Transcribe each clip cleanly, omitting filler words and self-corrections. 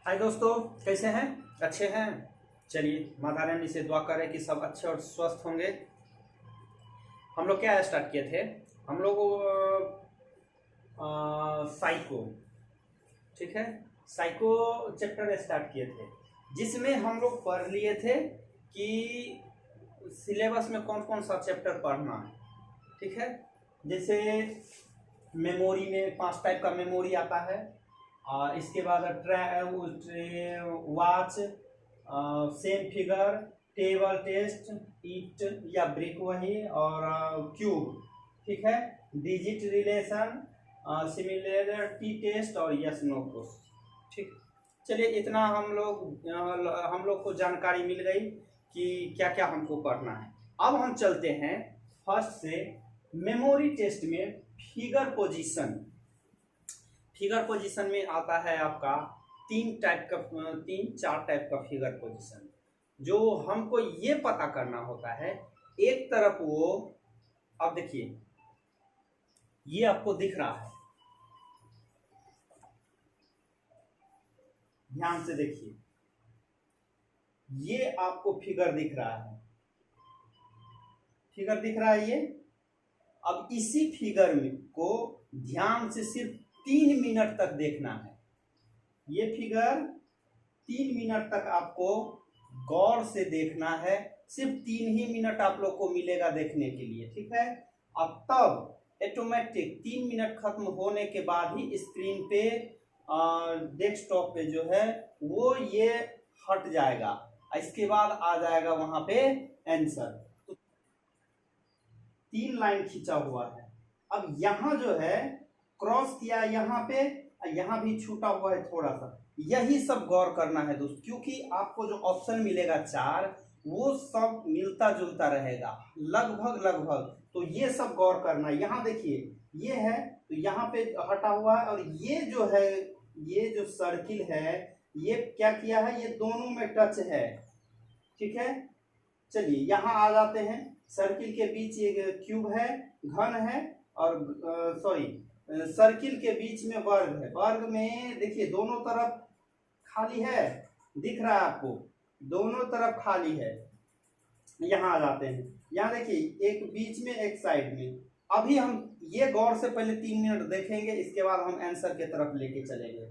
हाय दोस्तों, कैसे हैं? अच्छे हैं। चलिए, माता रानी से दुआ करें कि सब अच्छे और स्वस्थ होंगे। हम लोग क्या स्टार्ट किए थे? हम लोग साइको, ठीक है, साइको चैप्टर स्टार्ट किए थे, जिसमें हम लोग पढ़ लिए थे कि सिलेबस में कौन कौन सा चैप्टर पढ़ना है। ठीक है, जैसे मेमोरी में 5 टाइप का मेमोरी आता है। इसके बाद watch, same figure, table test, ईट या ब्रिक वही, और क्यूब। ठीक है, डिजिट रिलेशन, सिमिलरिटी टेस्ट और यस नो क्वेश्चन। ठीक, चलिए इतना हम लोग को जानकारी मिल गई कि क्या क्या हमको पढ़ना है। अब हम चलते हैं फर्स्ट से मेमोरी टेस्ट में फिगर पोजीशन। फिगर पोजीशन में आता है आपका 3 4 टाइप का फिगर पोजीशन, जो हमको ये पता करना होता है। एक तरफ वो, अब देखिए, ये आपको दिख रहा है, ध्यान से देखिए, ये आपको फिगर दिख रहा है, फिगर दिख रहा है ये। अब इसी फिगर में को ध्यान से सिर्फ 3 मिनट तक देखना है। ये फिगर 3 मिनट तक आपको गौर से देखना है। सिर्फ 3 ही मिनट आप लोग को मिलेगा देखने के लिए, ठीक है। अब तब ऑटोमेटिक 3 मिनट खत्म होने के बाद ही स्क्रीन पे डेस्कटॉप पे जो है वो ये हट जाएगा। इसके बाद आ जाएगा वहां पे आंसर। तो 3 लाइन खींचा हुआ है। अब यहाँ जो है क्रॉस किया, यहाँ पे यहाँ भी छूटा हुआ है थोड़ा सा। यही सब गौर करना है दोस्त, क्योंकि आपको जो ऑप्शन मिलेगा 4 वो सब मिलता जुलता रहेगा लगभग। तो ये सब गौर करना। यहाँ देखिए, ये है तो यहाँ पे हटा हुआ है, और ये जो है, ये जो सर्किल है, ये क्या किया है, ये दोनों में टच है। ठीक है, चलिए यहाँ आ जाते हैं। सर्किल के बीच एक क्यूब है, घन है, और सर्किल के बीच में वर्ग है। वर्ग में देखिए दोनों तरफ खाली है, दिख रहा है आपको, दोनों तरफ खाली है। यहाँ आ जाते हैं, यहाँ देखिए एक बीच में एक साइड में। अभी हम ये गौर से पहले 3 मिनट देखेंगे, इसके बाद हम आंसर की तरफ लेके चलेंगे।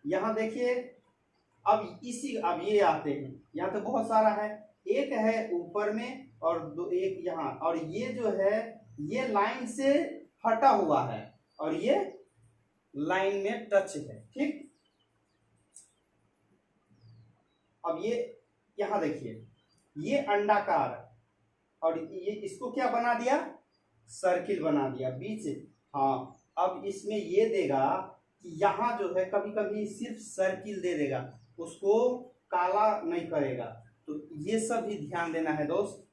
यहाँ देखिए, अब ये आते हैं, यहाँ तो बहुत सारा है, एक है ऊपर में और एक यहाँ, और ये जो है ये लाइन से हटा हुआ है और ये लाइन में टच है। ठीक, अब ये यहाँ देखिए, ये अंडाकार, और ये इसको क्या बना दिया, सर्किल बना दिया बीच। हाँ, अब इसमें ये देगा कि यहाँ जो है कभी कभी सिर्फ सर्किल दे देगा, उसको काला नहीं करेगा। तो ये सब भी ध्यान देना है दोस्त।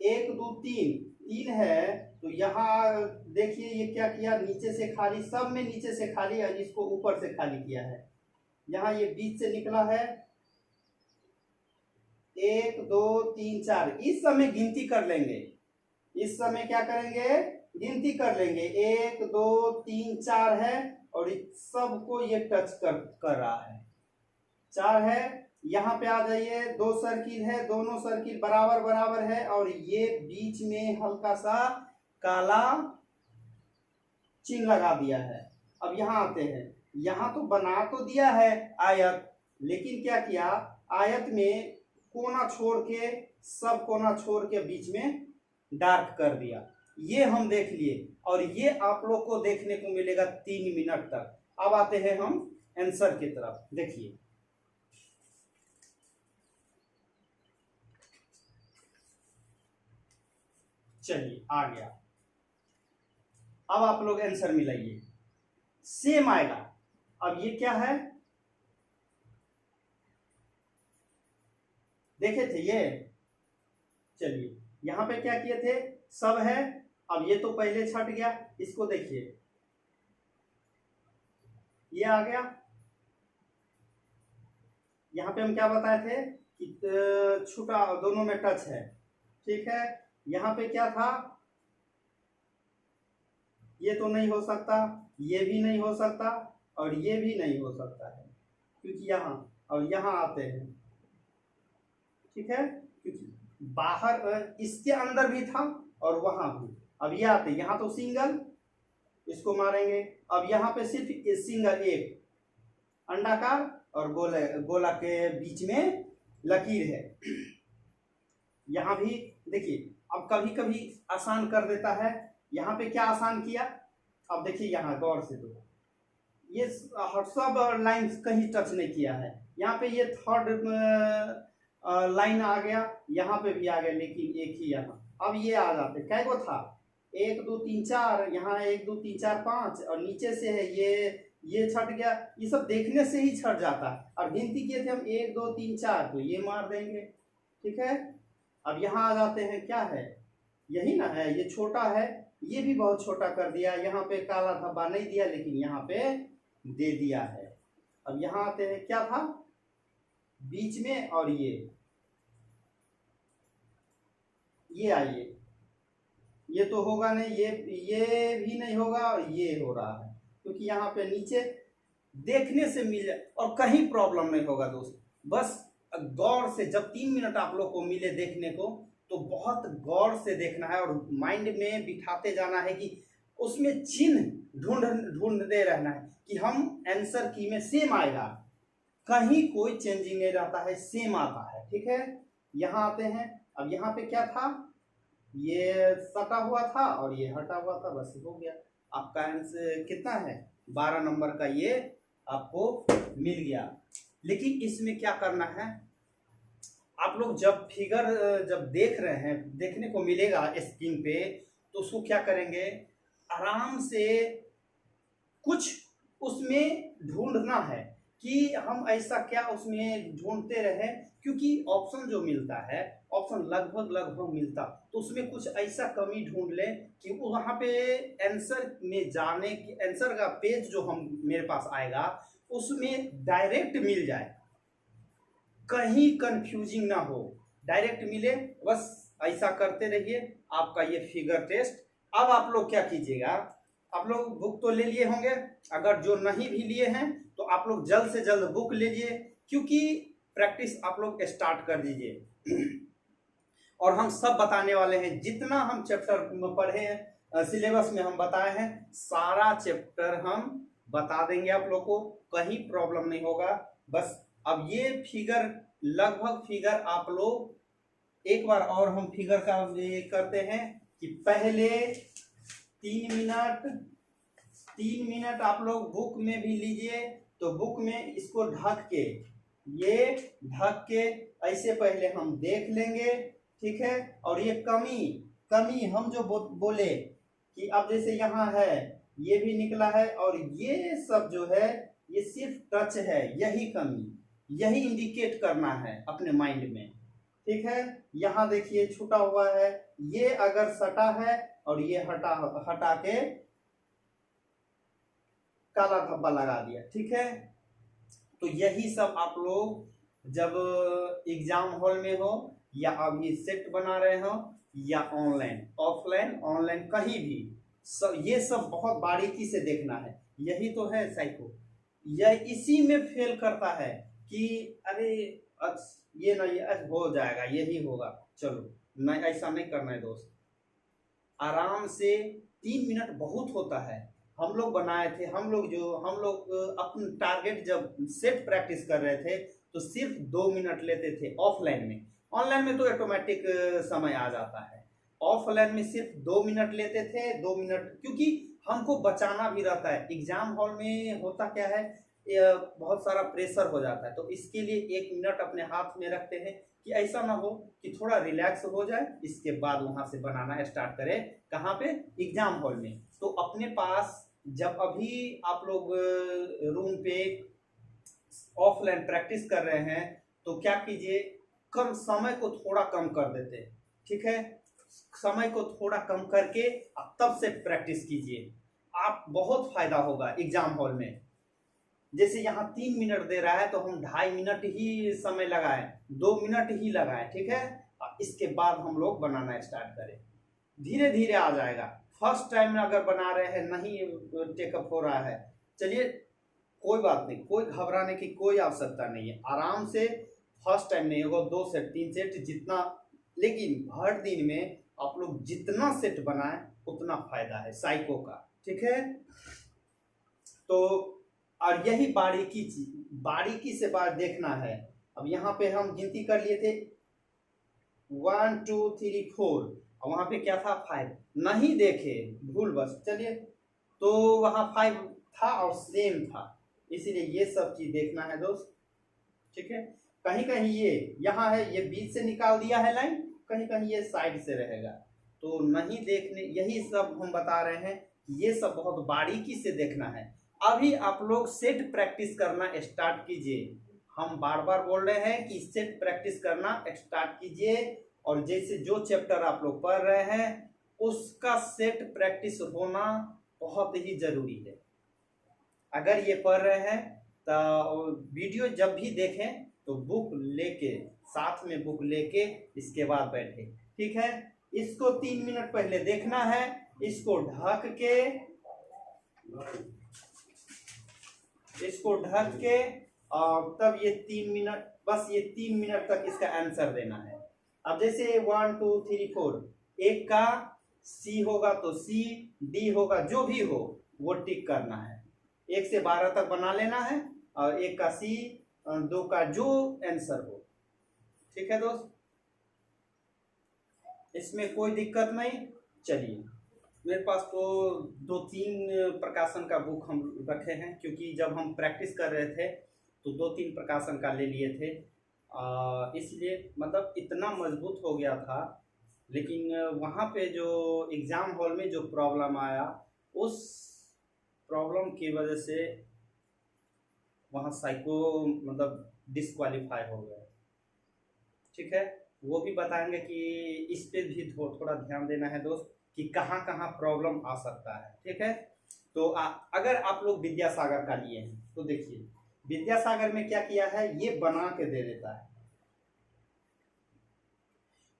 1 2 3 है, तो यहाँ देखिए ये क्या किया, नीचे से खाली, सब में नीचे से खाली है, इसको ऊपर से खाली किया है। यहाँ ये बीच से निकला है, 1 2 3 4। इस समय गिनती कर लेंगे, इस समय क्या करेंगे, गिनती कर लेंगे। 1 2 3 4 है, और सबको ये टच कर रहा है। 4 है, यहाँ पे आ जाइए, 2 सर्किल है, दोनों सर्किल बराबर है, और ये बीच में हल्का सा काला चिन्ह लगा दिया है। अब यहाँ आते हैं, यहाँ तो बना तो दिया है आयत, लेकिन क्या किया, आयत में कोना छोड़ के, सब कोना छोड़ के बीच में डार्क कर दिया। ये हम देख लिए, और ये आप लोग को देखने को मिलेगा 3 मिनट तक। अब आते हैं हम आंसर की तरफ। देखिए, चलिए आ गया। अब आप लोग आंसर मिलाइए, सेम आएगा। अब ये क्या है, देखे थे ये, चलिए यहां पे क्या किए थे, सब है। अब ये तो पहले छट गया, इसको देखिए, ये आ गया। यहाँ पे हम क्या बताए थे कि छूटा, दोनों में टच है। ठीक है, यहाँ पे क्या था, ये तो नहीं हो सकता, ये भी नहीं हो सकता, और ये भी नहीं हो सकता है, क्योंकि यहाँ और यहाँ आते हैं, ठीक है, क्योंकि बाहर इसके अंदर भी था और वहां भी। अब ये आते, यहाँ तो सिंगल, इसको मारेंगे। अब यहाँ पे सिर्फ सिंगल एक अंडाकार और गोला के बीच में लकीर है। यहाँ भी देखिए, अब कभी कभी आसान कर देता है। यहाँ पे क्या आसान किया, अब देखिए यहाँ गौर से, तो ये सब लाइन कहीं टच नहीं किया है। यहाँ पे ये थर्ड लाइन आ गया, यहाँ पे भी आ गया, लेकिन एक ही यहाँ। अब ये आ जाते, कै गो था, 1 2 3 4, यहाँ 1 2 3 4 5, और नीचे से है ये छट गया। ये सब देखने से ही छट जाता है। और गिनती किए थे हम 1 2 3 4, तो ये मार देंगे, ठीक है। अब यहाँ आ जाते हैं, क्या है, यही ना है, ये छोटा है, ये भी बहुत छोटा कर दिया। यहाँ पे काला धब्बा नहीं दिया, लेकिन यहाँ पे दे दिया है। अब यहाँ आते हैं, क्या था बीच में, और ये आइए, ये तो होगा नहीं, ये भी नहीं होगा, और ये हो रहा है, क्योंकि यहाँ पे नीचे देखने से मिल जाए और कहीं प्रॉब्लम नहीं होगा दोस्त। बस गौर से, जब 3 मिनट आप लोग को मिले देखने को, तो बहुत गौर से देखना है और माइंड में बिठाते जाना है कि उसमें चिन्ह ढूंढते रहना है कि हम आंसर की में सेम आएगा, कहीं कोई चेंजिंग नहीं रहता है, सेम आता है, ठीक है। यहाँ आते हैं, अब यहाँ पे क्या था, ये सटा हुआ था और ये हटा हुआ था, बस हो गया। आपका आंसर कितना है, 12 नंबर का ये आपको मिल गया। लेकिन इसमें क्या करना है, आप लोग जब फिगर जब देख रहे हैं, देखने को मिलेगा स्क्रीन पे, तो उसको क्या करेंगे, आराम से कुछ उसमें ढूंढना है कि हम ऐसा क्या उसमें ढूंढते रहे, क्योंकि ऑप्शन जो मिलता है, ऑप्शन लगभग मिलता, तो उसमें कुछ ऐसा कमी ढूंढ ले कि वहाँ पे आंसर में जाने की, आंसर का पेज जो हम मेरे पास आएगा उसमें डायरेक्ट मिल जाए, कहीं कंफ्यूजिंग ना हो, डायरेक्ट मिले। बस ऐसा करते रहिए, आपका ये फिगर टेस्ट। अब आप लोग क्या कीजिएगा, आप लोग बुक तो ले लिए होंगे, अगर जो नहीं भी लिए हैं तो आप लोग जल्द से जल्द बुक ले लिए, क्योंकि प्रैक्टिस आप लोग स्टार्ट कर दीजिए। और हम सब बताने वाले हैं, जितना हम चैप्टर पढ़े हैं, सिलेबस में हम बताए हैं, सारा चैप्टर हम बता देंगे आप लोग को, कहीं प्रॉब्लम नहीं होगा। बस अब ये फिगर, लगभग फिगर आप लोग एक बार और हम फिगर का ये करते हैं कि पहले 3 मिनट आप लोग बुक में भी लीजिए, तो बुक में इसको ढक के, ये ढक के ऐसे पहले हम देख लेंगे, ठीक है। और ये कमी हम जो बोले कि अब जैसे यहाँ है, ये भी निकला है, और ये सब जो है ये सिर्फ टच है, यही कमी, यही इंडिकेट करना है अपने माइंड में, ठीक है। यहाँ देखिए छूटा हुआ है, ये अगर सटा है और ये हटा के काला धब्बा लगा दिया, ठीक है। तो यही सब आप लोग जब एग्जाम हॉल में हो, या अभी सेट बना रहे हो, या ऑनलाइन ऑफलाइन ऑनलाइन कहीं भी, सब ये सब बहुत बारीकी से देखना है। यही तो है साइको, यह इसी में फेल करता है कि अरे ये ना, ये हो जाएगा, यही होगा, चलो नहीं, ऐसा नहीं करना है दोस्त। आराम से 3 मिनट बहुत होता है। हम लोग बनाए थे, हम लोग अपना टारगेट जब सेट प्रैक्टिस कर रहे थे तो सिर्फ 2 मिनट लेते थे ऑफलाइन में। ऑनलाइन में तो ऑटोमेटिक समय आ जाता है, ऑफलाइन में सिर्फ 2 मिनट लेते थे, 2 मिनट, क्योंकि हमको बचाना भी रहता है। एग्जाम हॉल में होता क्या है, बहुत सारा प्रेशर हो जाता है, तो इसके लिए 1 मिनट अपने हाथ में रखते हैं कि ऐसा ना हो कि थोड़ा रिलैक्स हो जाए, इसके बाद वहां से बनाना स्टार्ट करें। कहाँ पे, एग्जाम हॉल में। तो अपने पास जब अभी आप लोग रूम पे ऑफलाइन प्रैक्टिस कर रहे हैं, तो क्या कीजिए, कम समय को थोड़ा कम कर देते, ठीक है। समय को थोड़ा कम करके तब से प्रैक्टिस कीजिए, आप बहुत फायदा होगा एग्जाम हॉल में। जैसे यहाँ 3 मिनट दे रहा है, तो हम 2.5 मिनट ही समय लगाए, 2 मिनट ही लगाए, ठीक है। इसके बाद हम लोग बनाना स्टार्ट करें, धीरे धीरे आ जाएगा। फर्स्ट टाइम में अगर बना रहे हैं, नहीं टेकअप हो रहा है, चलिए कोई बात नहीं, कोई घबराने की कोई आवश्यकता नहीं है। आराम से फर्स्ट टाइम नहीं होगा, 2 सेट 3 सेट जितना, लेकिन हर दिन में आप लोग जितना सेट बनाए उतना फायदा है साइको का, ठीक है। तो और यही बारीकी से बात देखना है। अब यहाँ पे हम गिनती कर लिए थे 1 2 3 4, और वहां पे क्या था 5, नहीं देखे भूल बस, चलिए। तो वहां 5 था और सेम था, इसीलिए ये सब चीज देखना है दोस्त, ठीक है। कहीं कहीं ये यहाँ है, ये बीच से निकाल दिया है लाइन, कहीं कहीं ये साइड से रहेगा, तो नहीं देखने, यही सब हम बता रहे हैं। ये सब बहुत बारीकी से देखना है। अभी आप लोग सेट प्रैक्टिस करना स्टार्ट कीजिए। हम बार बार बोल रहे हैं कि सेट प्रैक्टिस करना स्टार्ट कीजिए, और जैसे जो चैप्टर आप लोग पढ़ रहे हैं उसका सेट प्रैक्टिस होना बहुत ही जरूरी है। अगर ये पढ़ रहे हैं तो वीडियो जब भी देखें तो बुक लेके, साथ में बुक लेके इसके बाद बैठे, ठीक है। इसको 3 मिनट पहले देखना है, इसको ढक के और तब ये 3 मिनट, बस ये 3 मिनट तक इसका आंसर देना है। अब जैसे 1 2 3 4, एक का सी होगा तो सी, डी होगा, जो भी हो वो टिक करना है। 1 से 12 तक बना लेना है, और एक का सी, 2 का जो आंसर हो, ठीक है दोस्त। इसमें कोई दिक्कत नहीं। चलिए, मेरे पास तो 2-3 प्रकाशन का बुक हम रखे हैं, क्योंकि जब हम प्रैक्टिस कर रहे थे तो 2-3 प्रकाशन का ले लिए थे, इसलिए मतलब इतना मजबूत हो गया था। लेकिन वहाँ पे जो एग्ज़ाम हॉल में जो प्रॉब्लम आया, उस प्रॉब्लम की वजह से वहाँ साइको मतलब डिस्क्वालीफाई हो गया, ठीक है। वो भी बताएंगे कि इस पे भी थोड़ा ध्यान देना है दोस्त, कि कहाँ कहाँ प्रॉब्लम आ सकता है, ठीक है। तो अगर आप लोग विद्यासागर का लिए हैं तो देखिए, विद्यासागर में क्या किया है, ये बना के दे देता है,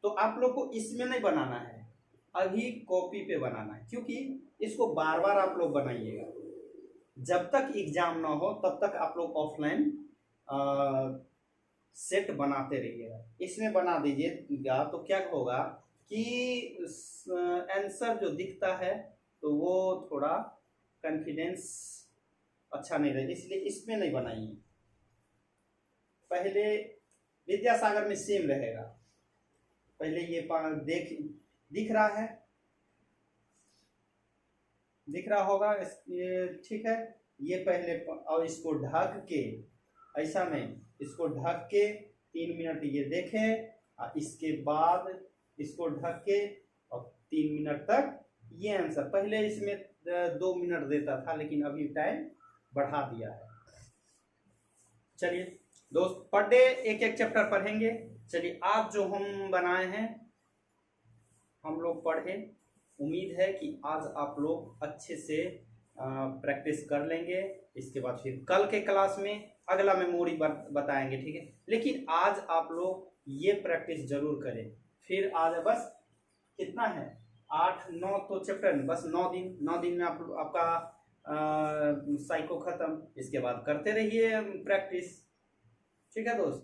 तो आप लोग को इसमें नहीं बनाना है, अभी कॉपी पे बनाना है, क्योंकि इसको बार बार आप लोग बनाइएगा। जब तक एग्जाम ना हो तब तक आप लोग ऑफलाइन सेट बनाते रहिएगा। इसमें बना दीजिएगा तो क्या होगा कि आंसर जो दिखता है तो वो थोड़ा कॉन्फिडेंस अच्छा नहीं रहेगा, इसलिए इसमें नहीं बनाइए। पहले विद्यासागर में सेम रहेगा, पहले ये दिख रहा होगा, ठीक है। ये पहले, और इसको ढक के, ऐसा नहीं, इसको ढक के 3 मिनट ये देखें, और इसके बाद इसको ढक के और 3 मिनट तक ये आंसर। पहले इसमें 2 मिनट देता था, लेकिन अभी टाइम बढ़ा दिया है। चलिए दोस्त, पर डे एक एक चैप्टर पढ़ेंगे। चलिए, आज जो हम बनाए हैं हम लोग पढ़े, उम्मीद है कि आज आप लोग अच्छे से प्रैक्टिस कर लेंगे। इसके बाद फिर कल के क्लास में अगला मेमोरी बताएंगे, ठीक है। लेकिन आज आप लोग ये प्रैक्टिस जरूर करें। फिर आज बस कितना है, 8-9 तो चैप्टर, बस 9 दिन में आपका साइको खत्म। इसके बाद करते रहिए प्रैक्टिस, ठीक है दोस्त।